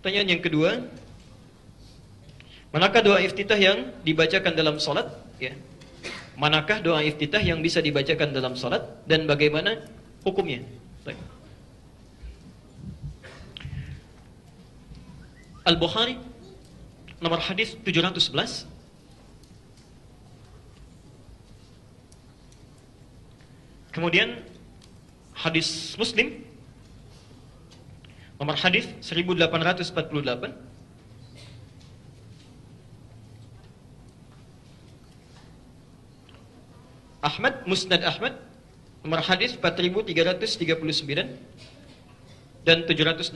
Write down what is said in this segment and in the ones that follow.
Pertanyaan yang kedua, manakah doa iftitah yang dibacakan dalam salat? Ya. Manakah doa iftitah yang bisa dibacakan dalam salat dan bagaimana hukumnya? Baik. Al-Bukhari nomor hadis 711. Kemudian hadis Muslim nomor hadis 1848. Ahmad, Musnad Ahmad nomor hadis 4339 dan 764.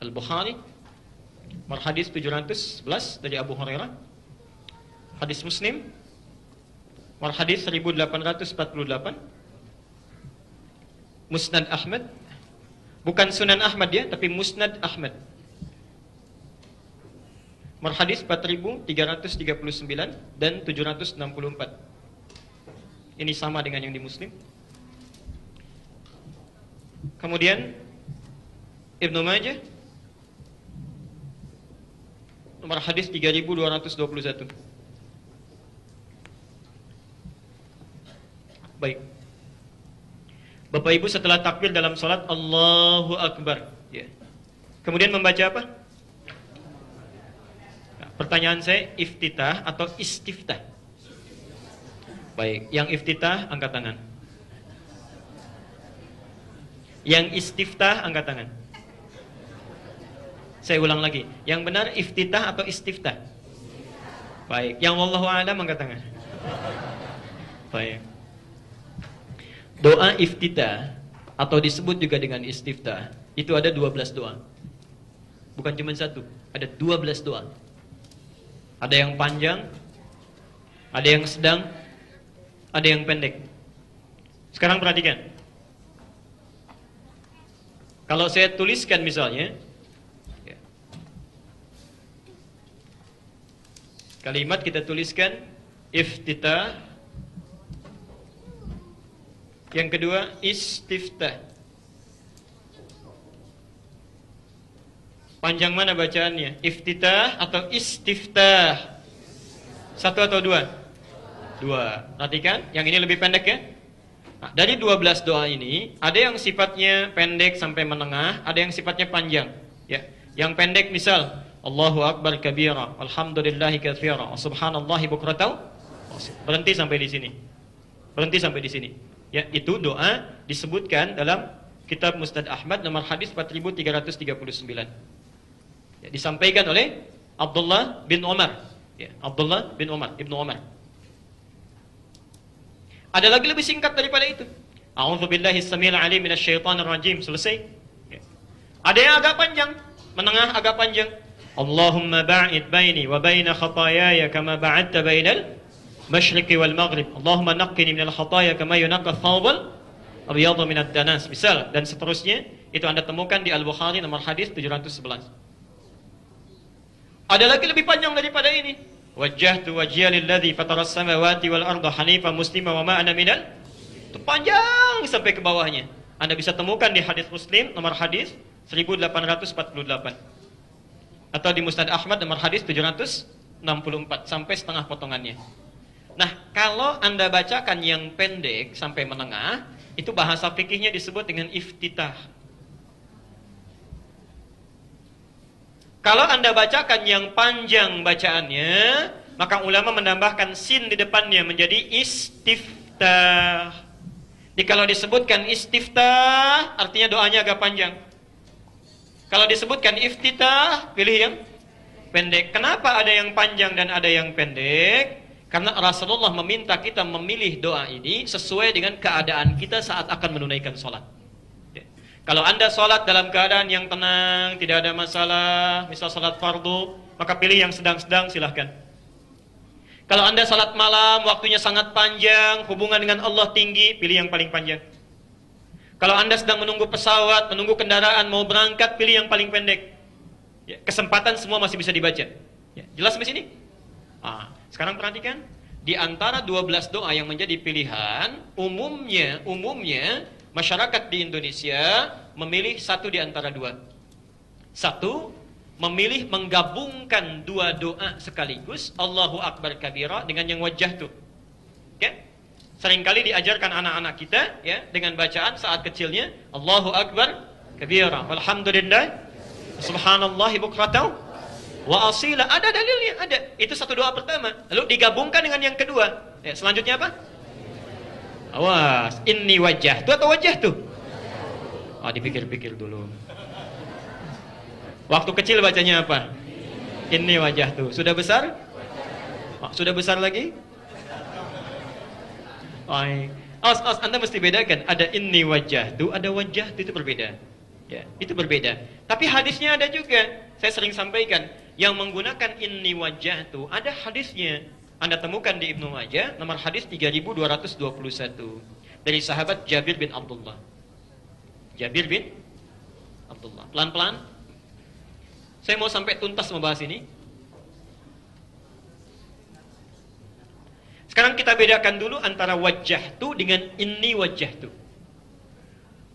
Al-Bukhari nomor hadis 711 dari Abu Hurairah. Hadis Muslim nomor hadis 1848. Musnad Ahmad, bukan Sunan Ahmad ya, tapi Musnad Ahmad. Nomor hadis 4339 dan 764. Ini sama dengan yang di Muslim. Kemudian Ibnu Majah nomor hadis 3221. Baik. Bapak Ibu setelah takbir dalam salat Allahu Akbar, ya. Kemudian membaca apa? Nah, pertanyaan saya, iftitah atau istiftah? Baik, yang iftitah angkat tangan. Yang istiftah angkat tangan. Saya ulang lagi, yang benar iftitah atau istiftah? Baik, yang wallahu a'lam angkat tangan. Baik. Doa iftitah atau disebut juga dengan istiftah itu ada 12 doa. Bukan cuma satu, ada 12 doa. Ada yang panjang, ada yang sedang, ada yang pendek. Sekarang perhatikan. Kalau saya tuliskan misalnya kalimat, kita tuliskan iftitah. Yang kedua istiftah. Panjang mana bacaannya? Iftitah atau istiftah? Satu atau dua? Dua. Perhatikan, yang ini lebih pendek ya. Nah, dari 12 doa ini, ada yang sifatnya pendek sampai menengah, ada yang sifatnya panjang. Ya. Yang pendek misal, Allahu Akbar kabira, alhamdulillahi katsira, wa subhanallahi bukratan. Berhenti sampai di sini. Berhenti sampai di sini. Ya, itu doa disebutkan dalam kitab Musnad Ahmad nomor hadis 4339. Ya, disampaikan oleh Abdullah bin Umar. Ya, Abdullah bin Umar, Ibnu Umar. Ada lagi lebih singkat daripada itu. A'udzubillahi as-sami'il 'alim minasyaitonir rajim. Selesai. Ya. Ada yang agak panjang, menengah agak panjang. Allahumma ba'id baini wa baina khataayaya kama ba'adta bainal masyriqi wal maghrib. Allahumma naqqini minal khataaya kama yunaqqa ath-thawbul abyadu minad danas. Misal dan seterusnya, itu Anda temukan di Al-Bukhari nomor hadis 711. Ada lagi lebih panjang daripada ini. Wajjahtu wajhiya lilladzi fataras samawati wal arda hanifan muslima wa ma ana minal. Itu panjang sampai ke bawahnya. Anda bisa temukan di hadis Muslim nomor hadis 1848. Atau di Musnad Ahmad nomor hadis 764 sampai setengah potongannya. Nah, kalau Anda bacakan yang pendek sampai menengah, itu bahasa fikihnya disebut dengan iftitah. Kalau Anda bacakan yang panjang bacaannya, maka ulama menambahkan sin di depannya menjadi istiftah. Jadi kalau disebutkan istiftah, artinya doanya agak panjang. Kalau disebutkan iftitah, pilih yang pendek. Kenapa ada yang panjang dan ada yang pendek? Karena Rasulullah meminta kita memilih doa ini sesuai dengan keadaan kita saat akan menunaikan sholat. Kalau Anda sholat dalam keadaan yang tenang, tidak ada masalah, misal sholat fardu, maka pilih yang sedang-sedang, silahkan. Kalau Anda sholat malam, waktunya sangat panjang, hubungan dengan Allah tinggi, pilih yang paling panjang. Kalau Anda sedang menunggu pesawat, menunggu kendaraan, mau berangkat, pilih yang paling pendek. Ya, kesempatan semua masih bisa dibaca. Ya, jelas sampai sini? Sekarang perhatikan, di antara 12 doa yang menjadi pilihan, umumnya masyarakat di Indonesia memilih satu di antara dua. Satu, memilih menggabungkan dua doa sekaligus, Allahu Akbar kabira dengan yang wajah tuh. Oke? Seringkali diajarkan anak-anak kita ya dengan bacaan saat kecilnya Allahu Akbar kabira, walhamdulillah, subhanallahi bukratan wa asila. Ada dalilnya, ada. Itu satu doa pertama. Lalu digabungkan dengan yang kedua. Ya, selanjutnya apa? Awas, inni wajah tuh atau wajah tuh? Dipikir-pikir dulu. Waktu kecil bacanya apa? Inni wajah tuh. Sudah besar? Sudah besar lagi? Awas, Anda mesti bedakan. Ada inni wajah tuh, ada wajah tuh, itu berbeda. Ya, itu berbeda. Tapi hadisnya ada juga. Saya sering sampaikan, yang menggunakan inni wajah tuh ada hadisnya. Anda temukan di Ibnu Majah nomor hadis 3221 dari sahabat Jabir bin Abdullah. Jabir bin Abdullah. Pelan-pelan. Saya mau sampai tuntas membahas ini. Sekarang kita bedakan dulu antara wajah tu dengan inni wajah tu.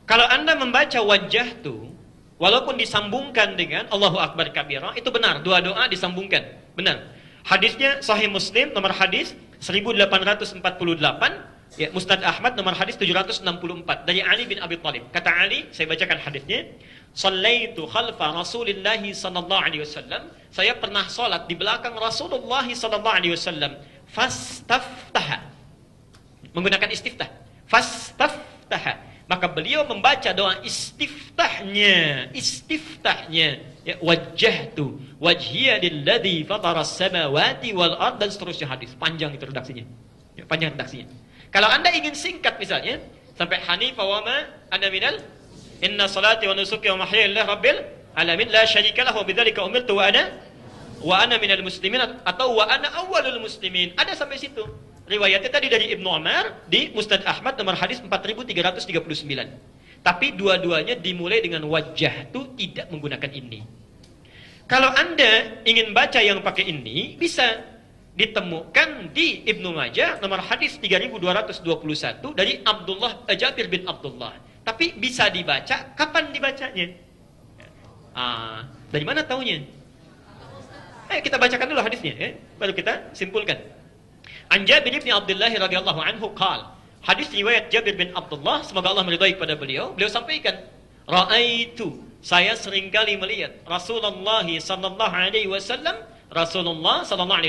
Kalau Anda membaca wajah tu, walaupun disambungkan dengan Allahu Akbar kabira, itu benar. Dua doa disambungkan. Benar. Hadisnya Sahih Muslim nomor hadis 1848, ya, Musnad Ahmad nomor hadis 764 dari Ali bin Abi Thalib. Kata Ali, saya bacakan hadisnya. Shallaitu khalfa Rasulillah sallallahu alaihi wasallam. Saya pernah salat di belakang Rasulullah sallallahu alaihi wasallam. Fastaftaha. Menggunakan istiftah. Fastaftaha. Maka beliau membaca doa istiftahnya. Ya, wajjahtu wajhiya lilladzi fataras samawati wal ard, dan seterusnya hadis. Panjang itu redaksinya. Ya, panjang redaksinya. Kalau Anda ingin singkat misalnya sampai hanifa wa ma ana minal inna salati wa nusuki wa mahyaya lillahi rabbil alamin la syarika lahu wa bidzalika umirtu wa ana minal muslimin, atau wa ana awwalul muslimin. Ada sampai situ. Riwayatnya tadi dari Ibnu Umar di Musnad Ahmad nomor hadis 4339. Tapi dua-duanya dimulai dengan wajah itu, tidak menggunakan ini. Kalau Anda ingin baca yang pakai ini, bisa ditemukan di Ibnu Majah nomor hadis 3221 dari Jabir bin Abdullah. Tapi bisa dibaca, kapan dibacanya? Dari mana taunya? Kita bacakan dulu hadisnya, ya. Baru kita simpulkan. An Jabir bin Abdullah radhiyallahu anhu qala, hadis riwayat Jabir bin Abdullah, semoga Allah meridai kepada beliau sampaikan, ra'aitu, saya seringkali melihat Rasulullah sallallahu alaihi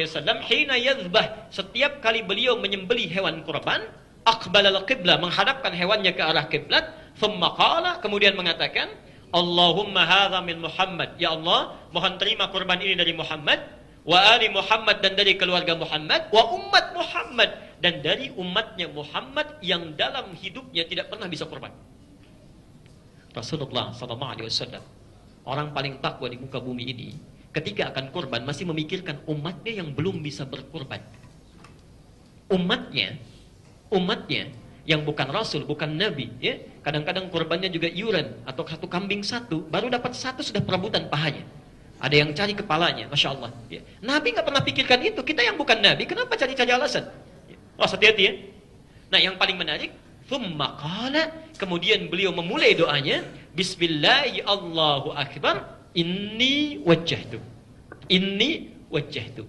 wasallam, hina yadhbah, setiap kali beliau menyembelih hewan kurban, aqbala al-qibla, menghadapkan hewannya ke arah kiblat, thumma qala, kemudian mengatakan, Allahumma hadza min Muhammad, ya Allah, mohon terima kurban ini dari Muhammad, wa ali Muhammad, dan dari keluarga Muhammad, wa ummat Muhammad, dan dari umatnya Muhammad yang dalam hidupnya tidak pernah bisa kurban. Rasulullah SAW, orang paling takwa di muka bumi ini, ketika akan kurban masih memikirkan umatnya yang belum bisa berkurban. Umatnya yang bukan Rasul, bukan Nabi, ya, kadang-kadang kurbannya juga iuran, atau satu kambing satu, baru dapat satu sudah perebutan pahanya. Ada yang cari kepalanya, Masya Allah. Ya. Nabi nggak pernah pikirkan itu. Kita yang bukan Nabi, kenapa cari-cari alasan? Ya. Hati-hati ya. Nah, yang paling menarik, thumma qala, kemudian beliau memulai doanya, Bismillahi Allahu Akbar, inni wajjahtu. Inni wajjahtu.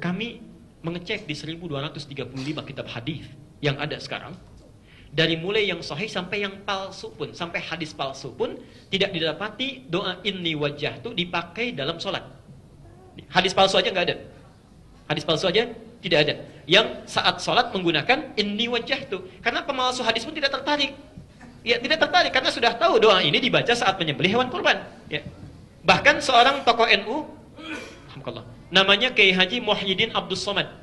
Kami mengecek di 1235 kitab hadis yang ada sekarang. Dari mulai yang sahih sampai yang palsu pun, sampai hadis palsu pun, tidak didapati doa inni wajah itu dipakai dalam sholat. Hadis palsu aja nggak ada. Hadis palsu aja tidak ada. Yang saat sholat menggunakan inni wajah itu. Karena pemalsu hadis pun tidak tertarik. Ya, tidak tertarik karena sudah tahu doa ini dibaca saat menyembelih hewan kurban. Ya. Bahkan seorang tokoh NU, namanya Kiai Haji Muhyiddin Abdus Somad,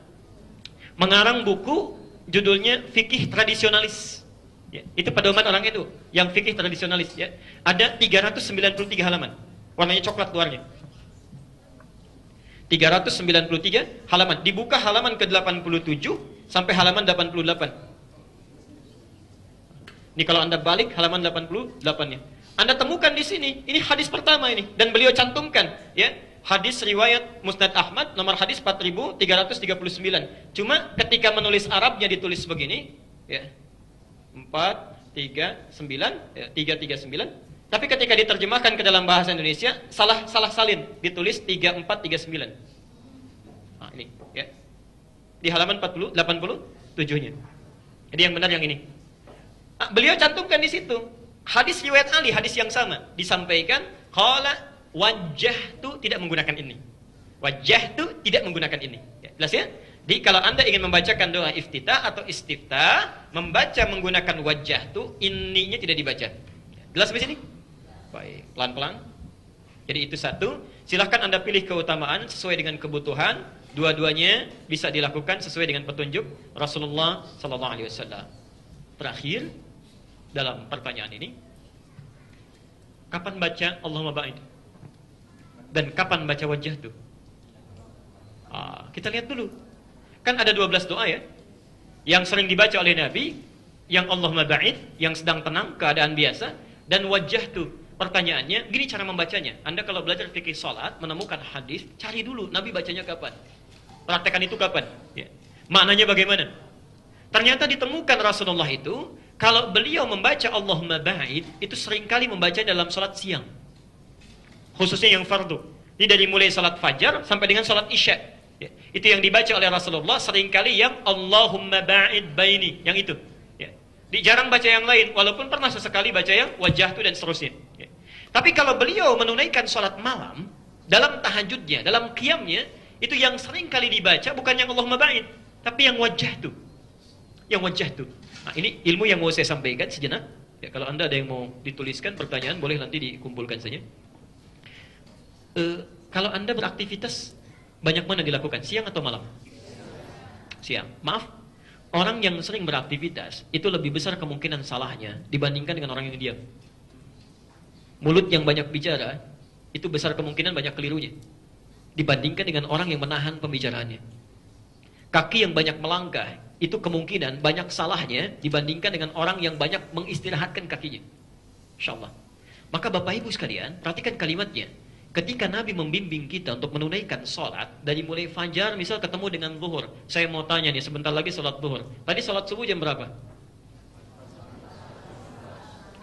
mengarang buku judulnya Fikih Tradisionalis. Ya, itu pedoman orang itu yang fikih tradisionalis, ya. Ada 393 halaman. Warnanya coklat luarnya. 393 halaman. Dibuka halaman ke-87 sampai halaman 88. Ini kalau Anda balik halaman 88-nya. Anda temukan di sini, ini hadis pertama ini, dan beliau cantumkan, ya. Hadis riwayat Musnad Ahmad nomor hadis 4339. Cuma ketika menulis Arabnya ditulis begini, ya. 4 339. Tapi ketika diterjemahkan ke dalam bahasa Indonesia salah salin, ditulis 3439. Nah, ini ya. Di halaman 87-nya. Jadi yang benar yang ini. Beliau cantumkan di situ. Hadis riwayat Ali, hadis yang sama disampaikan, qala wajjahtu tidak menggunakan ini. Wajjahtu tidak menggunakan ini. Ya, jelas ya? Jadi kalau Anda ingin membacakan doa iftitah atau istiftah, membaca menggunakan wajjahtu, ininya tidak dibaca. Jelas sampai sini? Baik, pelan-pelan. Jadi itu satu. Silahkan Anda pilih keutamaan sesuai dengan kebutuhan. Dua-duanya bisa dilakukan sesuai dengan petunjuk Rasulullah sallallahu alaihi wasallam. Terakhir dalam pertanyaan ini, kapan baca Allahumma ba'id? Dan kapan baca wajjahtu? Kita lihat dulu. Kan ada 12 doa ya, yang sering dibaca oleh Nabi, yang Allahumma ba'id, yang sedang tenang, keadaan biasa, dan wajjahtu. Pertanyaannya, gini cara membacanya. Anda kalau belajar fikih salat, menemukan hadis, cari dulu Nabi bacanya kapan. Praktekan itu kapan. Ya. Maknanya bagaimana? Ternyata ditemukan Rasulullah itu, kalau beliau membaca Allahumma ba'id, itu seringkali membaca dalam salat siang. Khususnya yang fardu. Ini dari mulai salat fajar sampai dengan salat isya. Ya. Itu yang dibaca oleh Rasulullah seringkali yang Allahumma ba'id baini, yang itu. Ya. Jarang baca yang lain, walaupun pernah sesekali baca yang wajjahtu dan seterusnya. Ya. Tapi kalau beliau menunaikan salat malam, dalam tahajudnya, dalam qiyamnya, itu yang seringkali dibaca bukan yang Allahumma ba'id, tapi yang wajjahtu. Yang wajjahtu. Nah, ini ilmu yang mau saya sampaikan sejenak. Ya, kalau Anda ada yang mau dituliskan pertanyaan, boleh nanti dikumpulkan saja. Kalau Anda beraktivitas, banyak mana dilakukan? Siang atau malam? Siang. Maaf, orang yang sering beraktivitas itu lebih besar kemungkinan salahnya dibandingkan dengan orang yang diam. Mulut yang banyak bicara itu besar kemungkinan banyak kelirunya dibandingkan dengan orang yang menahan pembicaraannya. Kaki yang banyak melangkah itu kemungkinan banyak salahnya dibandingkan dengan orang yang banyak mengistirahatkan kakinya. Insyaallah. Maka Bapak Ibu sekalian, perhatikan kalimatnya. Ketika Nabi membimbing kita untuk menunaikan sholat, dari mulai fajar misal ketemu dengan zuhur. Saya mau tanya nih, sebentar lagi sholat zuhur. Tadi sholat subuh jam berapa?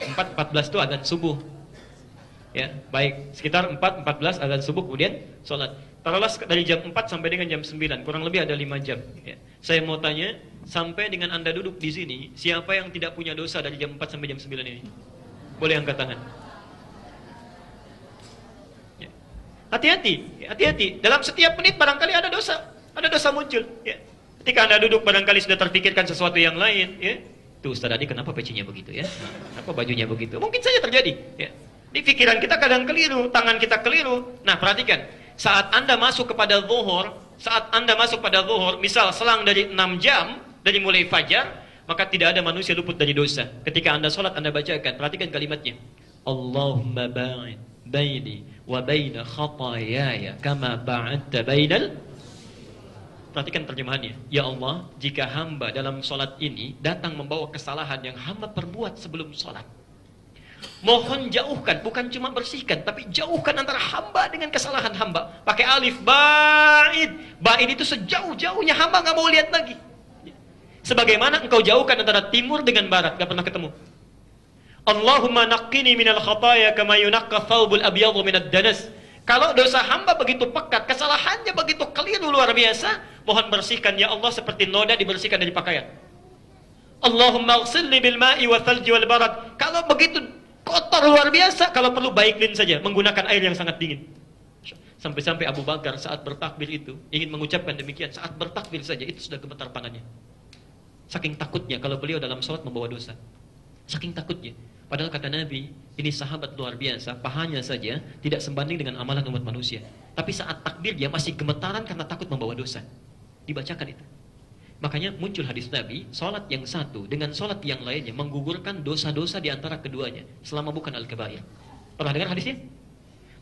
4.14 itu adzan subuh. Ya, baik. Sekitar 4.14 adzan subuh, kemudian sholat. Taruhlah dari jam 4 sampai dengan jam 9, kurang lebih ada 5 jam. Ya. Saya mau tanya, sampai dengan Anda duduk di sini, siapa yang tidak punya dosa dari jam 4 sampai jam 9 ini? Boleh angkat tangan. Hati-hati, hati-hati. Dalam setiap menit barangkali ada dosa muncul. Ya. Ketika Anda duduk barangkali sudah terpikirkan sesuatu yang lain. Ya. Tuh Ustaz tadi kenapa pecinya begitu ya? Kenapa bajunya begitu? Mungkin saja terjadi. Ya. Di pikiran kita kadang keliru, tangan kita keliru. Nah perhatikan, saat Anda masuk kepada zuhur, misal selang dari 6 jam dari mulai fajar, maka tidak ada manusia luput dari dosa. Ketika Anda sholat, Anda bacakan, perhatikan kalimatnya. Allahumma ba'id baini wa baina khatayaya kama ba'adta bainal. Perhatikan terjemahannya. Ya Allah, jika hamba dalam solat ini datang membawa kesalahan yang hamba perbuat sebelum solat, mohon jauhkan, bukan cuma bersihkan, tapi jauhkan antara hamba dengan kesalahan hamba. Pakai alif, ba'id. Ba'id itu sejauh-jauhnya hamba gak mau lihat lagi. Sebagaimana engkau jauhkan antara timur dengan barat, gak pernah ketemu. Allahumma naqqini minal khataya kama yunaqqa thawbul abyadhu minad danas. Kalau dosa hamba begitu pekat, kesalahannya begitu keliru luar biasa, mohon bersihkan ya Allah seperti noda dibersihkan dari pakaian. Allahumma ighsilni bil ma'i wa thalji wal barad. Kalau begitu kotor luar biasa, kalau perlu baiklin saja menggunakan air yang sangat dingin. Sampai-sampai Abu Bakar saat bertakbir itu ingin mengucapkan demikian, saat bertakbir saja itu sudah gemetar tangannya. Saking takutnya kalau beliau dalam salat membawa dosa. Saking takutnya. Padahal kata Nabi, ini sahabat luar biasa, pahanya saja tidak sebanding dengan amalan umat manusia. Tapi saat takbir dia masih gemetaran karena takut membawa dosa. Dibacakan itu. Makanya muncul hadis Nabi, salat yang satu dengan salat yang lainnya menggugurkan dosa-dosa di antara keduanya selama bukan al-kabair. Pernah dengar hadisnya?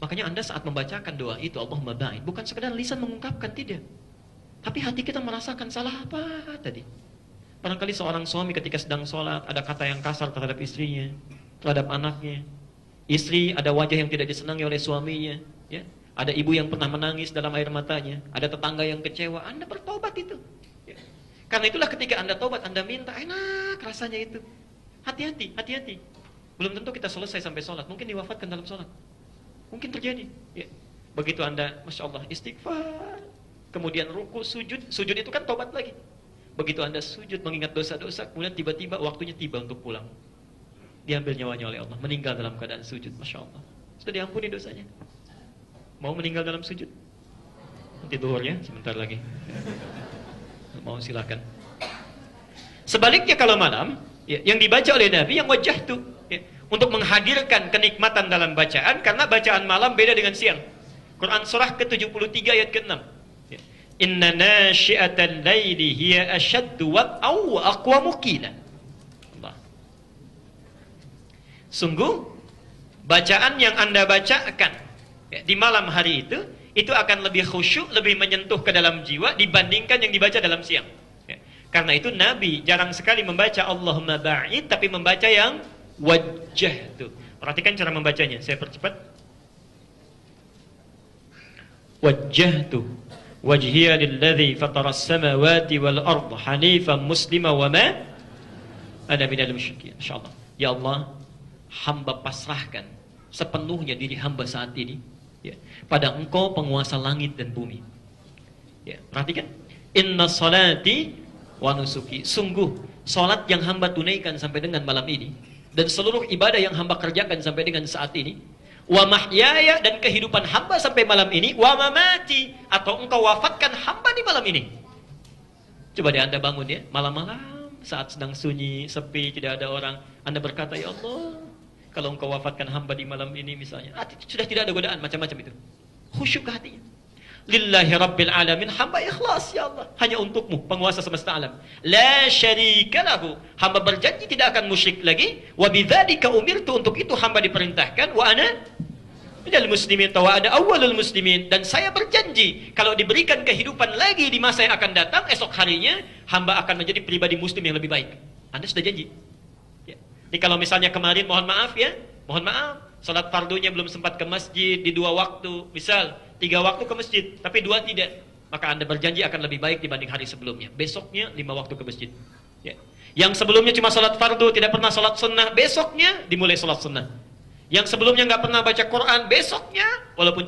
Makanya Anda saat membacakan doa itu Allahumma ba'id, bukan sekedar lisan mengungkapkan, tidak. Tapi hati kita merasakan salah apa tadi. Barangkali seorang suami ketika sedang sholat ada kata yang kasar terhadap istrinya, terhadap anaknya. Istri ada wajah yang tidak disenangi oleh suaminya, ya. Ada ibu yang pernah menangis dalam air matanya, ada tetangga yang kecewa. Anda bertobat itu, ya. Karena itulah ketika Anda tobat, Anda minta, enak rasanya itu. Hati-hati, hati-hati. Belum tentu kita selesai sampai sholat. Mungkin diwafatkan dalam sholat. Mungkin terjadi. Ya. Begitu Anda, Masya Allah, istighfar. Kemudian ruku, sujud. Sujud itu kan tobat lagi. Begitu Anda sujud mengingat dosa-dosa, kemudian tiba-tiba waktunya tiba untuk pulang. Diambil nyawanya oleh Allah. Meninggal dalam keadaan sujud. Masya Allah. Sudah diampuni dosanya. Mau meninggal dalam sujud? Nanti duhur ya, sebentar lagi. Mau silakan. Sebaliknya kalau malam, ya, yang dibaca oleh Nabi yang wajah itu ya, untuk menghadirkan kenikmatan dalam bacaan, karena bacaan malam beda dengan siang. Quran surah ke-73 ayat ke-6. Ya. Inna nasyi'atal laili hiya ashaddu wat'aw wa aqwamu qila. Sungguh bacaan yang Anda bacakan ya, di malam hari itu akan lebih khusyuk, lebih menyentuh ke dalam jiwa dibandingkan yang dibaca dalam siang. Ya. Karena itu Nabi jarang sekali membaca Allahumma ba'id, tapi membaca yang wajah itu. Perhatikan cara membacanya. Saya percepat. Wajjahtu wajhiya lilladzi fataras samawati wal ardh hanifan muslima wa ma ana minal musyrikin. Insyaallah. Ya Allah, hamba pasrahkan sepenuhnya diri hamba saat ini ya, pada Engkau penguasa langit dan bumi. Ya, perhatikan. Inna salati wa nusuki. Sungguh salat yang hamba tunaikan sampai dengan malam ini dan seluruh ibadah yang hamba kerjakan sampai dengan saat ini, wa mahyaya, dan kehidupan hamba sampai malam ini, wa mamati, atau Engkau wafatkan hamba di malam ini. Coba deh Anda bangun ya, malam-malam saat sedang sunyi, sepi, tidak ada orang, Anda berkata, ya Allah, kalau Engkau wafatkan hamba di malam ini misalnya, sudah tidak ada godaan macam-macam itu. Khusyuk ke hatinya. Lillahi Rabbil Alamin, hamba ikhlas ya Allah, hanya untukmu penguasa semesta alam. La syarika lahu, hamba berjanji tidak akan musyrik lagi. Wa bidzalika umirtu, untuk itu hamba diperintahkan. Wa ana minal muslimin, wa ana awwalul muslimin, dan saya berjanji kalau diberikan kehidupan lagi di masa yang akan datang, esok harinya hamba akan menjadi pribadi muslim yang lebih baik. Anda sudah janji ya. Jadi kalau misalnya kemarin mohon maaf ya, mohon maaf, salat fardunya belum sempat ke masjid di 2 waktu, misal 3 waktu ke masjid, tapi 2 tidak, maka Anda berjanji akan lebih baik dibanding hari sebelumnya. Besoknya 5 waktu ke masjid. Ya. Yang sebelumnya cuma salat fardu, tidak pernah salat sunnah, besoknya dimulai salat sunnah. Yang sebelumnya nggak pernah baca Quran, besoknya walaupun